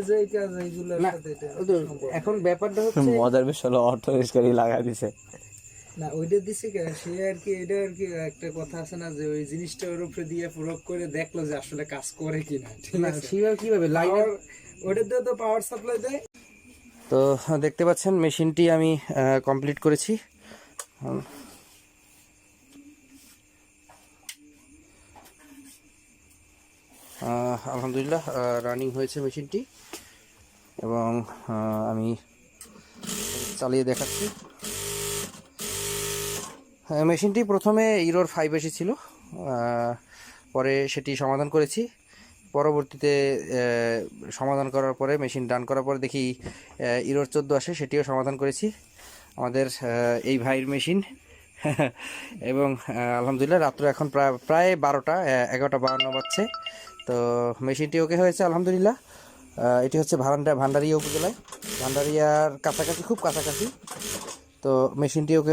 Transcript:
যে কাজ এইগুলোর না সাথে এটা ওই তো এখন ব্যাপারটা হচ্ছে মজার বিষয় হলো অটো রিক্সারই লাগা দিছে। না ওইটা দিছে কে সে আর কি এটা আর কি একটা কথা আছে না যে ওই জিনিসটা ওর উপরে দিয়ে প্রয়োগ করে দেখলো যে আসলে কাজ করে কিনা, ঠিক না আছে? সেভাবে কিভাবে লাইনে। ওটা দিয়ে তো পাওয়ার সাপ্লাই দেয়। তো দেখতে পাচ্ছেন মেশিনটি আমি কমপ্লিট করেছি। আলহামদুলিল্লাহ রানিং হয়েছে মেশিনটি এবং আমি চালিয়ে দেখাচ্ছি। মেশিনটি প্রথমে ইরোর 5 এসেছিল, পরে সেটি সমাধান করেছি। পরবর্তীতে সমাধান করার পরে মেশিন রান করার পরে দেখি ইরোর 14 আসে, সেটিও সমাধান করেছি আমাদের এই ভাইয়ের মেশিন। এবং আলহামদুলিল্লাহ রাত্র এখন প্রায় 12টা 11টা 52 বাজছে। তো মেশিনটি ওকে হয়েছে আলহামদুলিল্লাহ। এটি হচ্ছে ভান্ডারিয়া উপজেলায়, ভান্ডারিয়ার কাছাকাছি, খুব কাছাকাছি। তো মেশিনটি ওকে